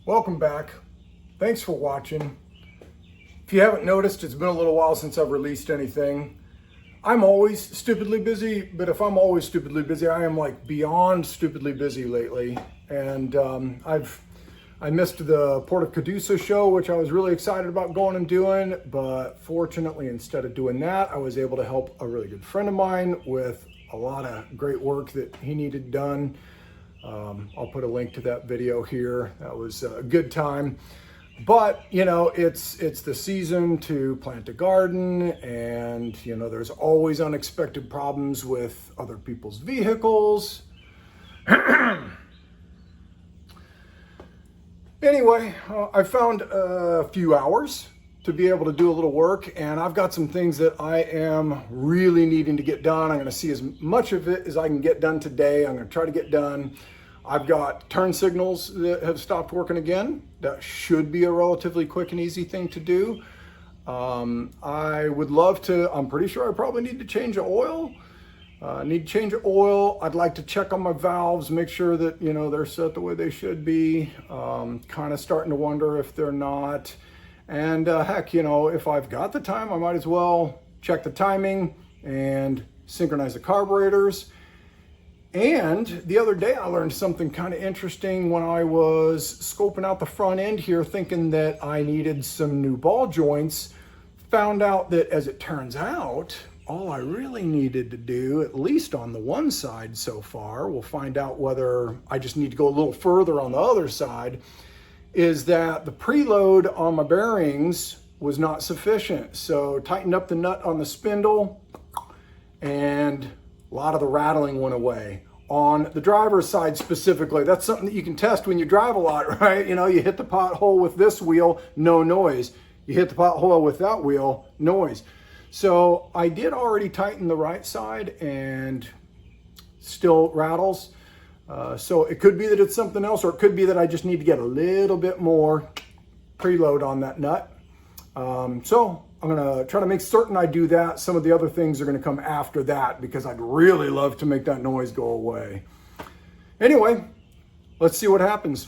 Welcome back. Thanks for watching. If you haven't noticed, it's been a little while since I've released anything. I'm always stupidly busy, but if I'm always stupidly busy, I am like beyond stupidly busy lately. And I missed the Port of Caduceus show, which I was really excited about going and doing, but fortunately, instead of doing that, I was able to help a really good friend of mine with a lot of great work that he needed done. I'll put a link to that video here. That was a good time. But, you know, it's the season to plant a garden, and, you know, there's always unexpected problems with other people's vehicles. Anyway, I found a few hours to be able to do a little work, and I've got some things that I am really needing to get done. I'm going to see as much of it as I can get done today. I'm going to try to get done. I've got turn signals that have stopped working again. That should be a relatively quick and easy thing to do. I would love to, I'm pretty sure I probably need to change the oil. I'd like to check on my valves, make sure that, you know, they're set the way they should be. Kind of starting to wonder if they're not. And heck, you know, if I've got the time, I might as well check the timing and synchronize the carburetors. And the other day I learned something kind of interesting when I was scoping out the front end here, thinking that I needed some new ball joints. Found out that, as it turns out, all I really needed to do, at least on the one side so far, we'll find out whether I just need to go a little further on the other side, is that the preload on my bearings was not sufficient. So tightened up the nut on the spindle, and a lot of the rattling went away. On the driver's side specifically, that's something that you can test when you drive a lot, right? You know, you hit the pothole with this wheel, no noise. You hit the pothole with that wheel, noise. So I did already tighten the right side and still rattles. So it could be that it's something else, or it could be that I just need to get a little bit more preload on that nut. So I'm gonna try to make certain I do that. Some of the other things are gonna come after that because I'd really love to make that noise go away. Anyway, let's see what happens.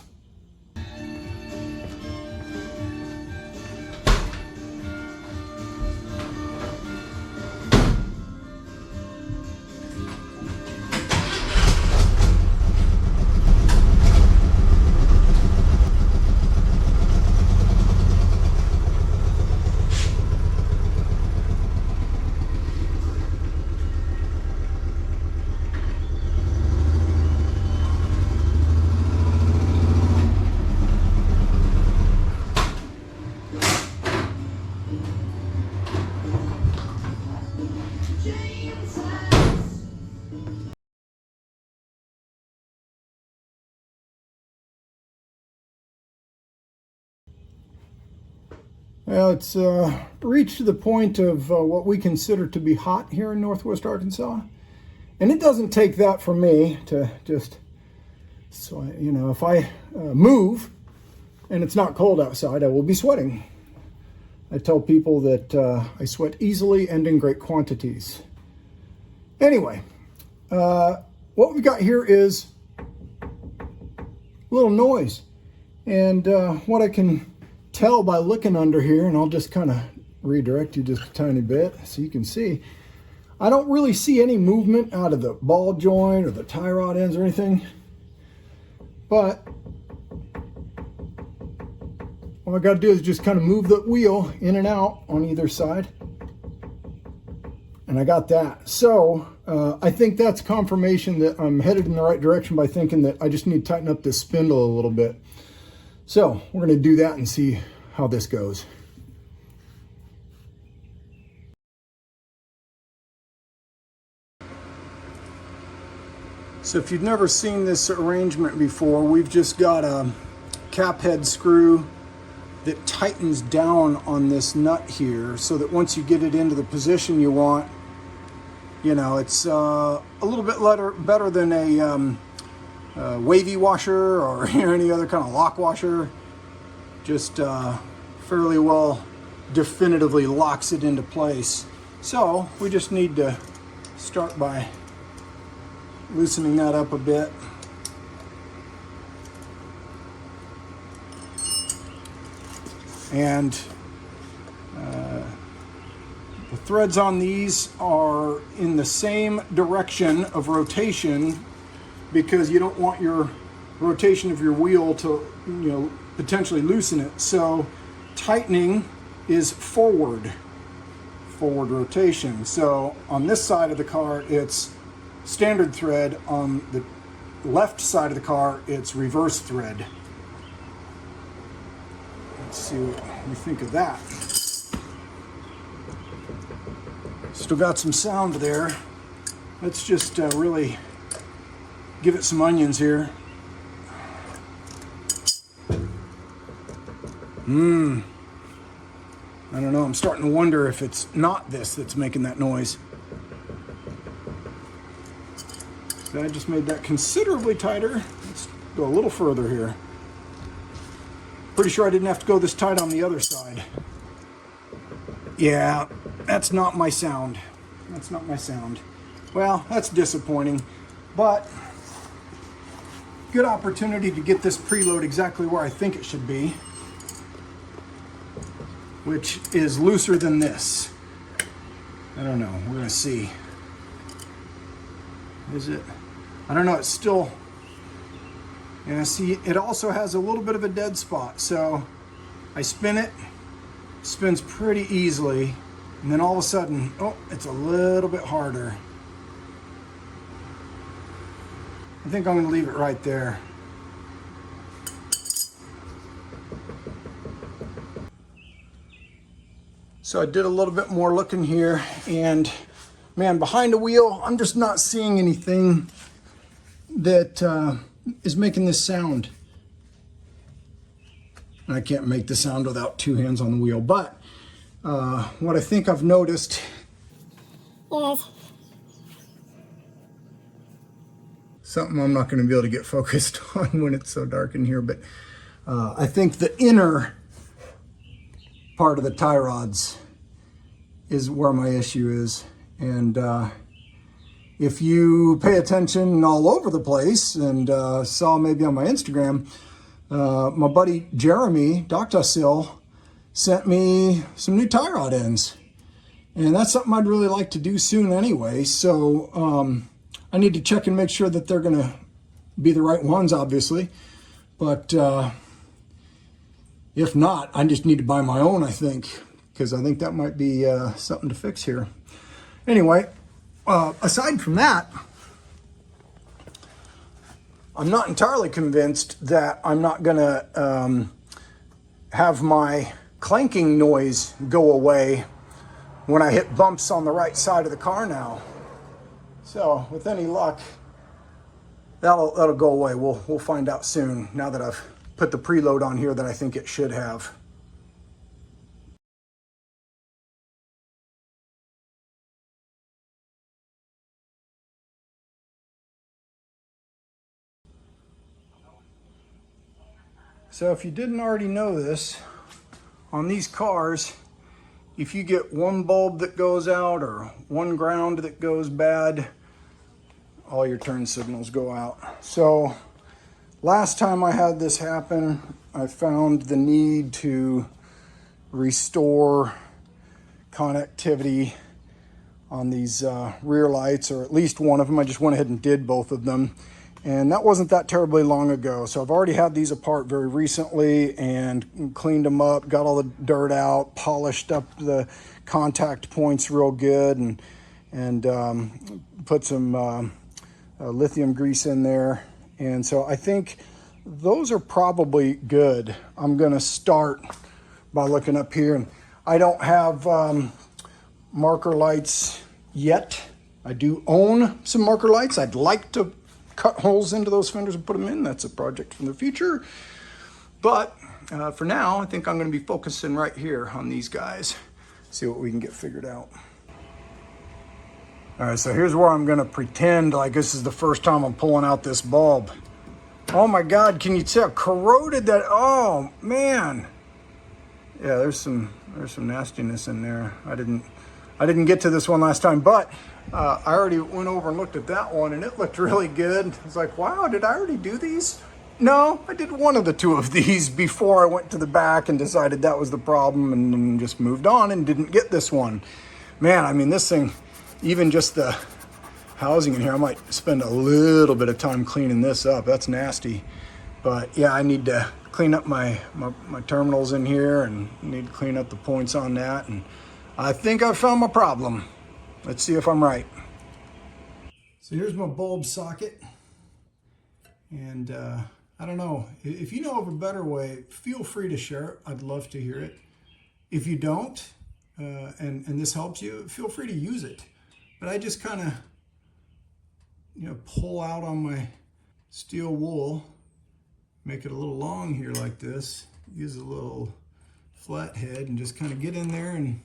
Well, it's reached the point of what we consider to be hot here in Northwest Arkansas. And it doesn't take that from me to just, so you know, if I move and it's not cold outside, I will be sweating. I tell people that I sweat easily and in great quantities. Anyway, what we got here is a little noise. And what I can tell by looking under here, and I'll just kind of redirect you just a tiny bit so you can see, I don't really see any movement out of the ball joint or the tie rod ends or anything, but all I got to do is just kind of move the wheel in and out on either side, and I got that. So I think that's confirmation that I'm headed in the right direction by thinking that I just need to tighten up this spindle a little bit. So we're going to do that and see how this goes. So if you've never seen this arrangement before, we've just got a cap head screw that tightens down on this nut here so that once you get it into the position you want, you know, it's a little bit better than a wavy washer or any other kind of lock washer. Just fairly well definitively locks it into place. So we just need to start by loosening that up a bit. And the threads on these are in the same direction of rotation because you don't want your rotation of your wheel to, potentially loosen it. So tightening is forward rotation. So on this side of the car, it's standard thread. On the left side of the car, it's reverse thread. Let's see what you think of that. Still got some sound there. Let's just really give it some onions here. I don't know, I'm starting to wonder if it's not this that's making that noise. So I just made that considerably tighter. Let's go a little further here. Pretty sure I didn't have to go this tight on the other side. Yeah, that's not my sound. That's not my sound. Well, that's disappointing, but good opportunity to get this preload exactly where I think it should be, which is looser than this. I don't know, we're gonna see. Is it? I don't know, it's still, yeah, see, it also has a little bit of a dead spot. So I spin it, spins pretty easily, and then all of a sudden, oh, it's a little bit harder. I think I'm gonna leave it right there. So I did a little bit more looking here, and man, behind the wheel, I'm just not seeing anything that is making this sound. I can't make the sound without two hands on the wheel, but what I think I've noticed is something I'm not going to be able to get focused on when it's so dark in here, but I think the inner part of the tie rods is where my issue is. And if you pay attention all over the place and saw maybe on my Instagram, my buddy Jeremy Doctasil sent me some new tie rod ends, and that's something I'd really like to do soon anyway. So I need to check and make sure that they're gonna be the right ones, obviously, but if not, I just need to buy my own, I think, because I think that might be something to fix here. Anyway, aside from that, I'm not entirely convinced that I'm not gonna have my clanking noise go away when I hit bumps on the right side of the car now. So with any luck, that'll go away. We'll find out soon, now that I've put the preload on here that I think it should have. So if you didn't already know this, on these cars, if you get one bulb that goes out or one ground that goes bad, all your turn signals go out. So last time I had this happen, I found the need to restore connectivity on these rear lights, or at least one of them. I just went ahead and did both of them. And that wasn't that terribly long ago. So I've already had these apart very recently and cleaned them up, got all the dirt out, polished up the contact points real good, and put some lithium grease in there. And so I think those are probably good. I'm gonna start by looking up here, and I don't have marker lights yet. I do own some marker lights. I'd like to cut holes into those fenders and put them in. That's a project from the future. But for now, I think I'm gonna be focusing right here on these guys. See what we can get figured out. All right, so here's where I'm gonna pretend like this is the first time I'm pulling out this bulb. Oh my God, can you tell? Corroded that, oh man. Yeah, there's some nastiness in there. I didn't get to this one last time, but I already went over and looked at that one, and it looked really good. I was like, wow, did I already do these? No, I did one of the two of these before I went to the back and decided that was the problem, and then just moved on and didn't get this one. Man, I mean, this thing, even just the housing in here, I might spend a little bit of time cleaning this up. That's nasty. But yeah, I need to clean up my terminals in here, and need to clean up the points on that. And I think I found my problem. Let's see if I'm right. So here's my bulb socket. And I don't know, if you know of a better way, feel free to share it. I'd love to hear it. If you don't, and this helps you, feel free to use it. But I just kind of, pull out on my steel wool, make it a little long here like this, use a little flat head and just kind of get in there and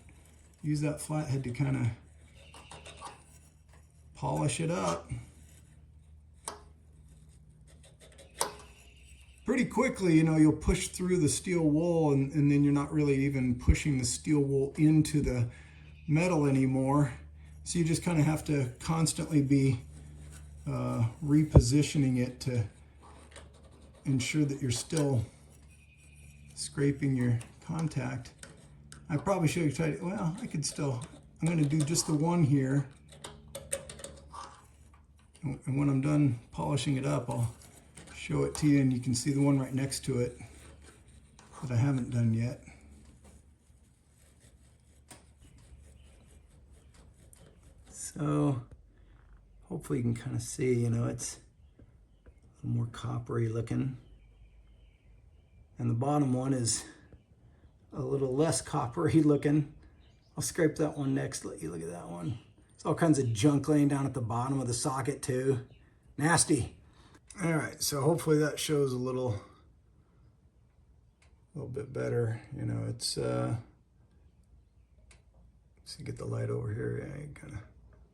use that flat head to kind of polish it up. Pretty quickly, you'll push through the steel wool, and then you're not really even pushing the steel wool into the metal anymore. So you just kind of have to constantly be repositioning it to ensure that you're still scraping your contact. I probably should have tried it. Well, I could still, I'm going to do just the one here. And when I'm done polishing it up, I'll show it to you, and you can see the one right next to it that I haven't done yet. So hopefully you can kind of see, it's a little more coppery looking. And the bottom one is a little less coppery looking. I'll scrape that one next, let you look at that one. There's all kinds of junk laying down at the bottom of the socket too. Nasty. All right, so hopefully that shows a little bit better. It's let's see, get the light over here. Yeah, kind of.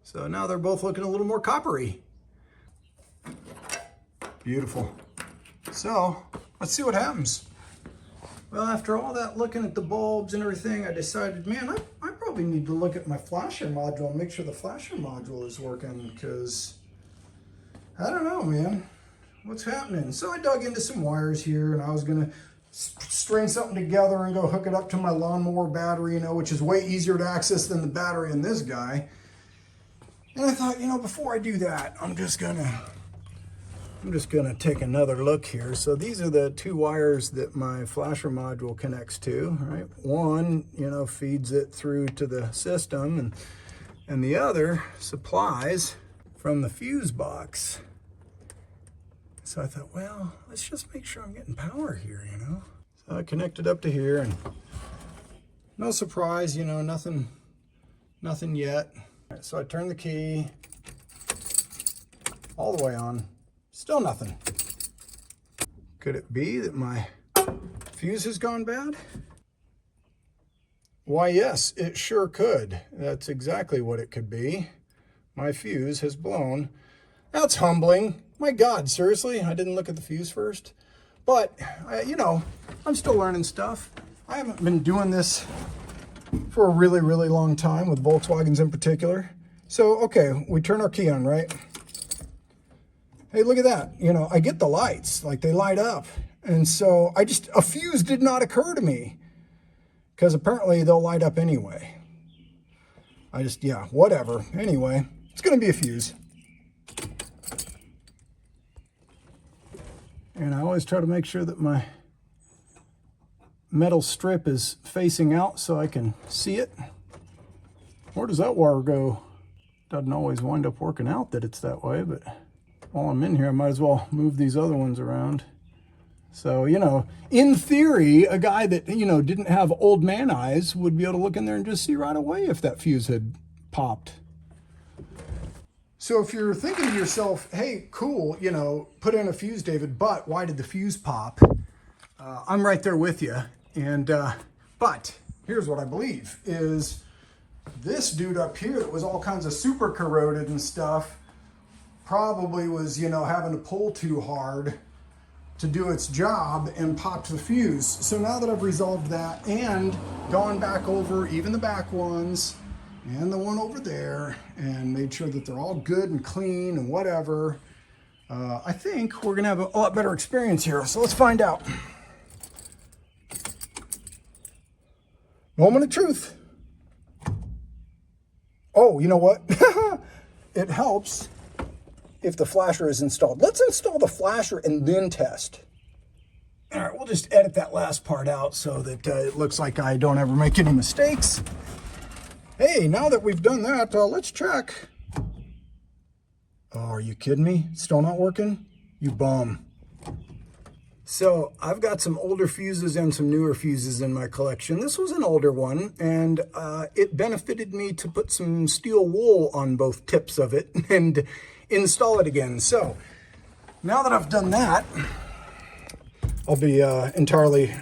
So now they're both looking a little more coppery. Beautiful. So let's see what happens. Well, after all that looking at the bulbs and everything, I decided, man, I probably need to look at my flasher module and make sure the flasher module is working, because I don't know, man. What's happening? So I dug into some wires here, and I was gonna string something together and go hook it up to my lawnmower battery, which is way easier to access than the battery in this guy. And I thought, before I do that, I'm just gonna take another look here. So these are the two wires that my flasher module connects to, right? One, feeds it through to the system, and the other supplies from the fuse box. So I thought, well, let's just make sure I'm getting power here, So I connected up to here, and no surprise, nothing yet. So I turned the key all the way on, still nothing. Could it be that my fuse has gone bad? Why, yes, it sure could. That's exactly what it could be. My fuse has blown. That's humbling. My God, seriously, I didn't look at the fuse first. But, I'm still learning stuff. I haven't been doing this for a really, really long time, with Volkswagens in particular. So, okay, we turn our key on, right? Hey, look at that. I get the lights, like they light up. And so a fuse did not occur to me, because apparently they'll light up anyway. Yeah, whatever. Anyway, it's going to be a fuse. And I always try to make sure that my metal strip is facing out so I can see it. Where does that wire go? Doesn't always wind up working out that it's that way, but while I'm in here, I might as well move these other ones around. So, in theory, a guy that, didn't have old man eyes would be able to look in there and just see right away if that fuse had popped. So if you're thinking to yourself, hey, cool, put in a fuse, David, but why did the fuse pop? I'm right there with you. And, but here's what I believe is this dude up here that was all kinds of super corroded and stuff probably was, having to pull too hard to do its job and popped the fuse. So now that I've resolved that and gone back over even the back ones and the one over there and made sure that they're all good and clean and whatever, I think we're gonna have a lot better experience here, so let's find out. Moment of truth. Oh, you know what? It helps if the flasher is installed. Let's install the flasher and then test. All right, we'll just edit that last part out so that it looks like I don't ever make any mistakes. Hey, now that we've done that, let's check. Oh, are you kidding me? Still not working? You bum. So I've got some older fuses and some newer fuses in my collection. This was an older one, and it benefited me to put some steel wool on both tips of it and install it again. So now that I've done that, I'll be entirely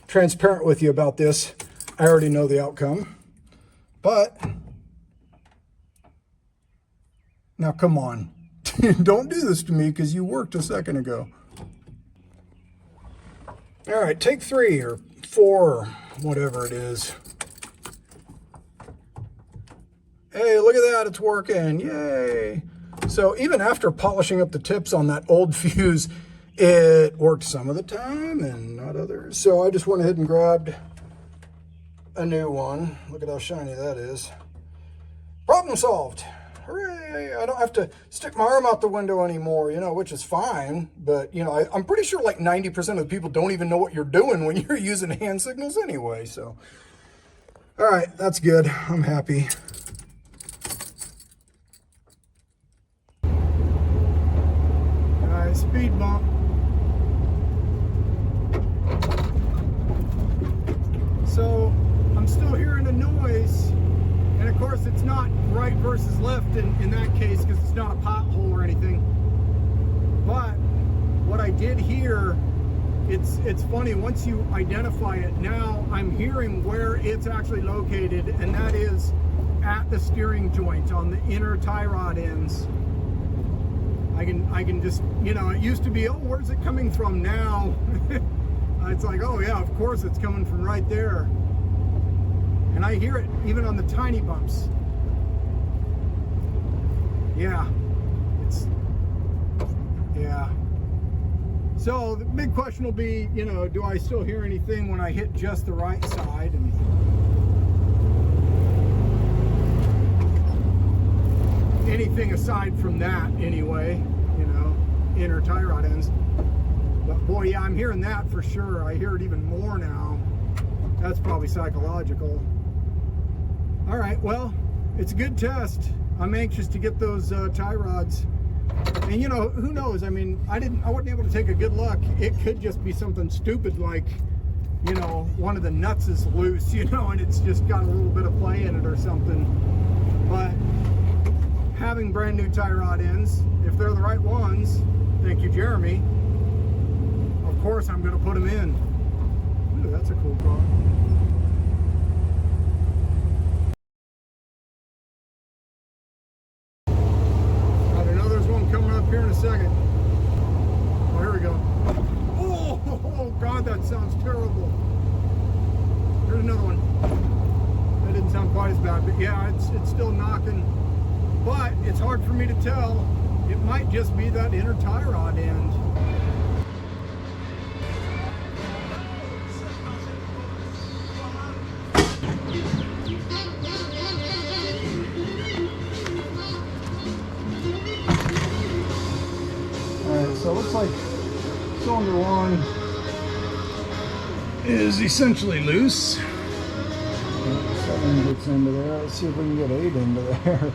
transparent with you about this. I already know the outcome, but now come on. Don't do this to me because you worked a second ago. All right, take 3 or 4 or whatever it is. Hey, look at that, it's working, yay. So even after polishing up the tips on that old fuse, it worked some of the time and not others. So I just went ahead and grabbed a new one. Look at how shiny that is. Problem solved. Hooray, I don't have to stick my arm out the window anymore, you know, which is fine. But, you know, I'm pretty sure like 90% of the people don't even know what you're doing when you're using hand signals anyway. So, all right, that's good. I'm happy. All right, speed bump. So I'm still hearing a noise. And of course, it's not right versus left in that case because it's not a pothole or anything. But what I did hear, it's funny, once you identify it, now I'm hearing where it's actually located, and that is at the steering joint on the inner tie rod ends. I can just, you know, it used to be, oh, where's it coming from now? It's like, oh yeah, of course it's coming from right there. And I hear it even on the tiny bumps. Yeah, yeah. So the big question will be, you know, do I still hear anything when I hit just the right side? And anything aside from that anyway, you know, inner tie rod ends. But boy, yeah, I'm hearing that for sure. I hear it even more now. That's probably psychological. All right, well, it's a good test. I'm anxious to get those tie rods. And you know, who knows? I mean, I wasn't able to take a good look. It could just be something stupid like, you know, one of the nuts is loose, you know, and it's just got a little bit of play in it or something. But having brand new tie rod ends, if they're the right ones, thank you, Jeremy, of course I'm going to put them in. Ooh, that's a cool car. Here in a second. Oh, here we go. Oh God, that sounds terrible. Here's another one. That didn't sound quite as bad, but yeah, it's still knocking. But it's hard for me to tell. It might just be that inner tie rod end. So it looks like cylinder 1 is essentially loose. 7 gets into there. Let's see if we can get 8 into there.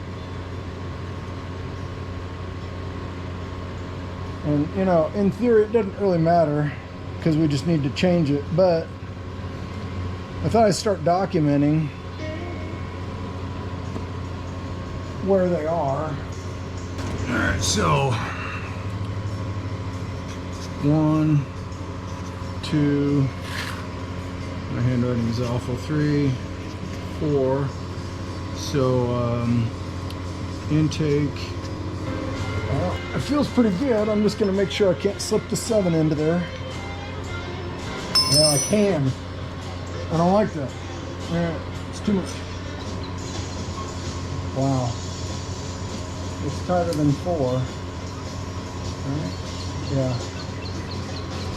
And you know, in theory it doesn't really matter because we just need to change it, but I thought I'd start documenting where they are. Alright, so 1, 2, my handwriting is awful, 3, 4, so intake, it feels pretty good. I'm just going to make sure I can't slip the 7 into there. Yeah, I can. I don't like that. Yeah, it's too much. Wow. It's tighter than 4. Yeah,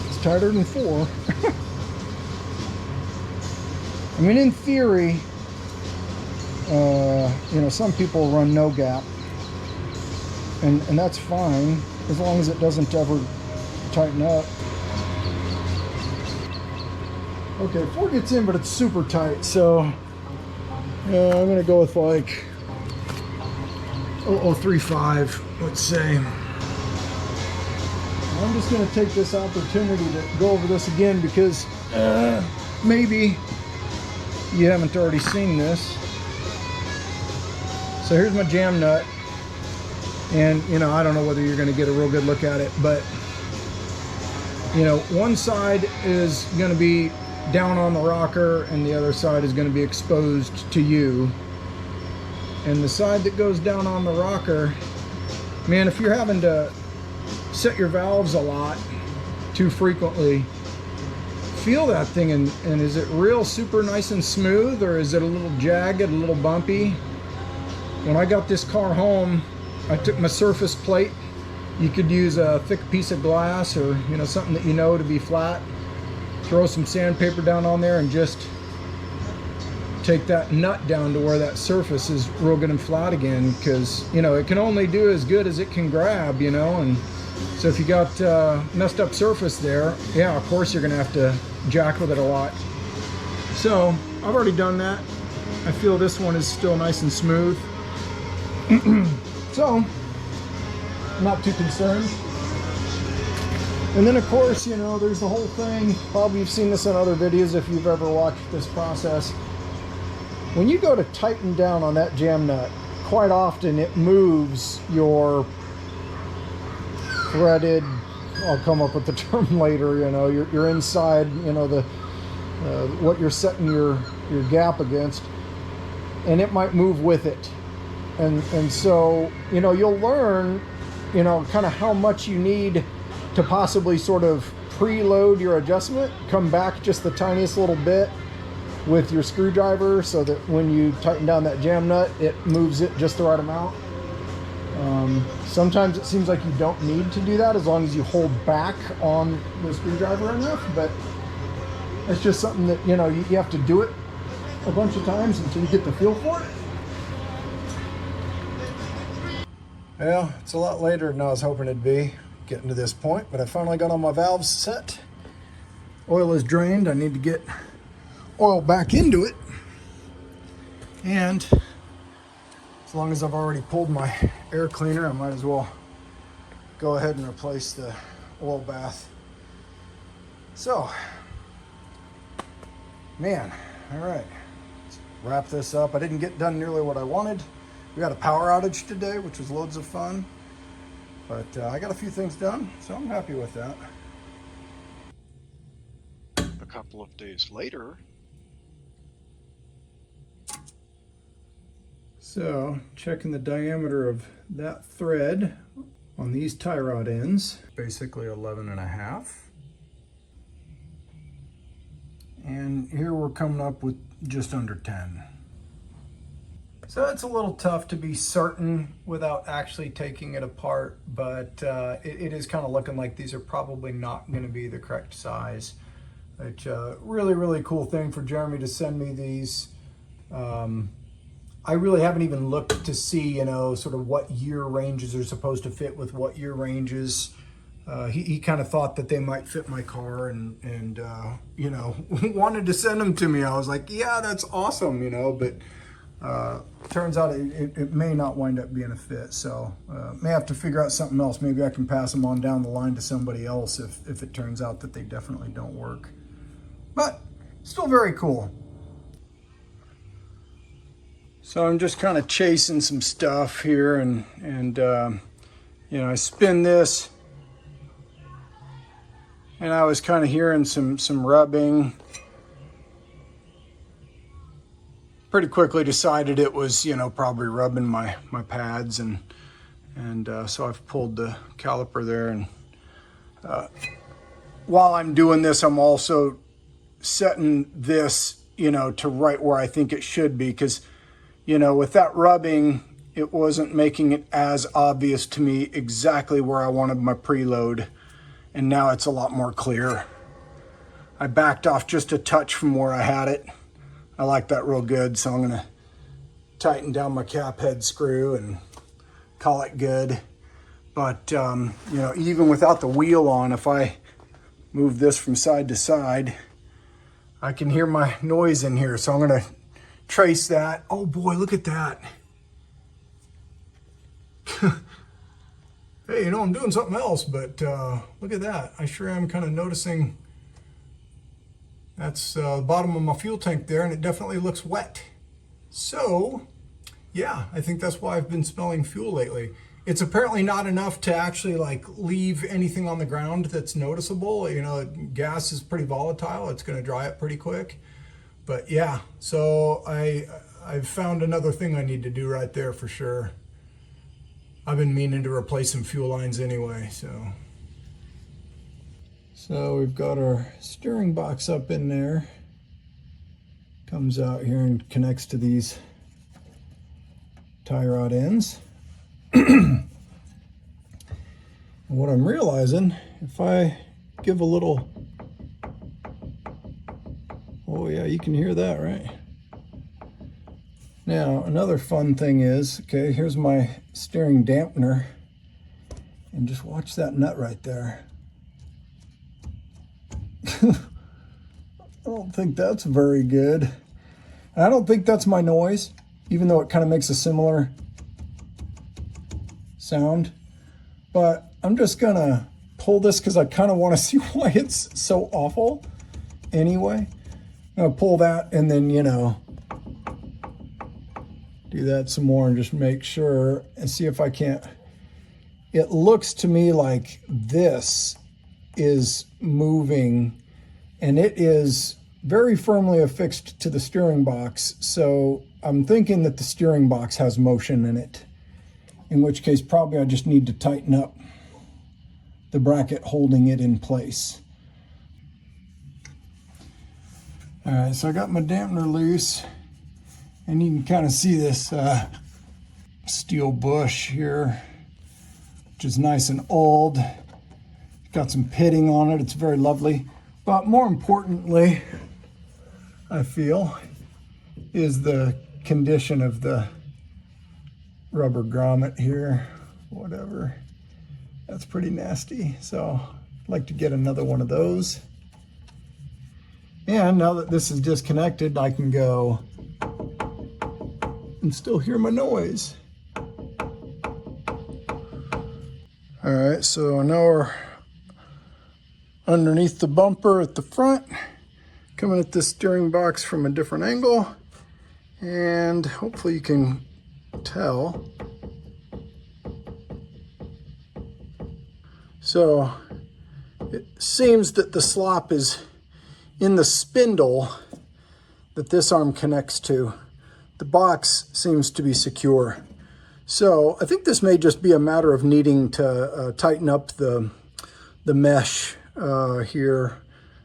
it's tighter than 4. I mean, in theory, you know, some people run no gap, and that's fine as long as it doesn't ever tighten up. Okay, 4 gets in, but it's super tight, so I'm gonna go with like 0.035, let's say. I'm just gonna take this opportunity to go over this again because maybe you haven't already seen this. So here's my jam nut, and you know, I don't know whether you're gonna get a real good look at it, but you know, one side is gonna be down on the rocker and the other side is going to be exposed to you. And the side that goes down on the rocker, man, if you're having to set your valves a lot too frequently, feel that thing, and is it real super nice and smooth, or is it a little jagged, a little bumpy? When I got this car home, I took my surface plate. You could use a thick piece of glass, or you know, something that you know to be flat. Throw some sandpaper down on there and just take that nut down to where that surface is real good and flat again, because you know, it can only do as good as it can grab, you know. And so if you got messed up surface there, yeah, of course you're gonna have to jack with it a lot. So I've already done that. I feel this one is still nice and smooth. So I'm not too concerned. And then of course, you know, there's the whole thing, probably you've seen this in other videos if you've ever watched this process. When you go to tighten down on that jam nut, quite often it moves your threaded, I'll come up with the term later, you know, your inside, you know, the what you're setting your gap against, and it might move with it. And so, you know, you'll learn, you know, kind of how much you need to possibly sort of preload your adjustment, come back just the tiniest little bit with your screwdriver so that when you tighten down that jam nut, it moves it just the right amount. Sometimes it seems like you don't need to do that as long as you hold back on the screwdriver enough, but it's just something that, you know, you have to do it a bunch of times until you get the feel for it. Well, it's a lot later than I was hoping it'd be, getting to this point, but I finally got all my valves set. Oil is drained. I need to get oil back into it, and as long as I've already pulled my air cleaner, I might as well go ahead and replace the oil bath. So, man, all right, let's wrap this up. I didn't get done nearly what I wanted. We got a power outage today, which was loads of fun. But I got a few things done, so I'm happy with that. A couple of days later. So, checking the diameter of that thread on these tie rod ends, basically 11.5. And here we're coming up with just under 10. So it's a little tough to be certain without actually taking it apart, but it is kind of looking like these are probably not going to be the correct size. It's a really, really cool thing for Jeremy to send me these. I really haven't even looked to see, you know, sort of what year ranges are supposed to fit with what year ranges. He kind of thought that they might fit my car and you know, wanted to send them to me. I was like, yeah, that's awesome, you know, but turns out it may not wind up being a fit, so may have to figure out something else. Maybe I can pass them on down the line to somebody else if it turns out that they definitely don't work. But still very cool. So I'm just kind of chasing some stuff here, and you know, I spin this, and I was kind of hearing some rubbing. Pretty quickly decided it was, you know, probably rubbing my pads, and so I've pulled the caliper there, and while I'm doing this, I'm also setting this, you know, to right where I think it should be, because, you know, with that rubbing, it wasn't making it as obvious to me exactly where I wanted my preload. And now it's a lot more clear. I backed off just a touch from where I had it. I like that real good, so I'm gonna tighten down my cap head screw and call it good. But you know, even without the wheel on, if I move this from side to side, I can hear my noise in here. So I'm gonna trace that. Oh boy, look at that. Hey, you know, I'm doing something else, but look at that. I sure am kind of noticing that's the bottom of my fuel tank there, and it definitely looks wet. So, yeah, I think that's why I've been smelling fuel lately. It's apparently not enough to actually like leave anything on the ground that's noticeable. You know, gas is pretty volatile. It's going to dry up pretty quick. But yeah, so I've found another thing I need to do right there for sure. I've been meaning to replace some fuel lines anyway, so. So we've got our steering box up in there. Comes out here and connects to these tie rod ends. And what I'm realizing, if I give a little, oh yeah, you can hear that, right? Now, another fun thing is, okay, here's my steering dampener, and just watch that nut right there. I don't think that's very good. And I don't think that's my noise, even though it kind of makes a similar sound. But I'm just gonna pull this because I kind of want to see why it's so awful anyway. I'm gonna pull that and then, you know, do that some more and just make sure and see if I can't. It looks to me like this is moving, and it is very firmly affixed to the steering box. So I'm thinking that the steering box has motion in it, in which case probably I just need to tighten up the bracket holding it in place. All right, so I got my dampener loose, and you can kind of see this steel bush here, which is nice and old. Got some pitting on it. It's very lovely. But more importantly, I feel, is the condition of the rubber grommet here, whatever. That's pretty nasty. So I'd like to get another one of those. And now that this is disconnected, I can go and still hear my noise. All right, so now we're underneath the bumper at the front, coming at this steering box from a different angle, and hopefully you can tell. So it seems that the slop is in the spindle that this arm connects to. The box seems to be secure. So I think this may just be a matter of needing to tighten up the mesh here.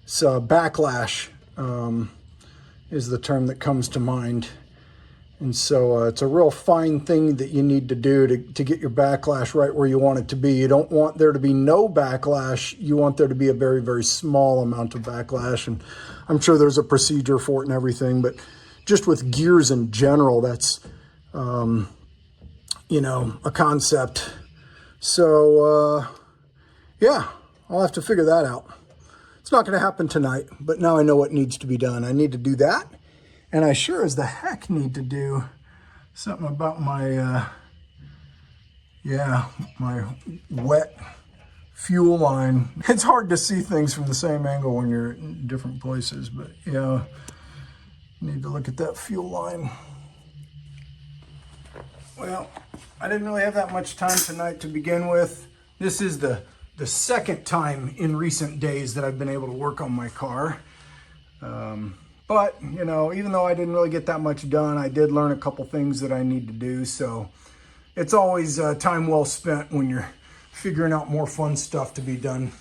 So backlash is the term that comes to mind. And so it's a real fine thing that you need to do to get your backlash right where you want it to be. You don't want there to be no backlash. You want there to be a very, very small amount of backlash. And I'm sure there's a procedure for it and everything, but just with gears in general, that's, you know, a concept. So, yeah, I'll have to figure that out. It's not going to happen tonight, but now I know what needs to be done. I need to do that. And I sure as the heck need to do something about my, my wet fuel line. It's hard to see things from the same angle when you're in different places, but yeah, need to look at that fuel line. Well, I didn't really have that much time tonight to begin with. This is the second time in recent days that I've been able to work on my car. But, you know, even though I didn't really get that much done, I did learn a couple things that I need to do. So it's always time well spent when you're figuring out more fun stuff to be done.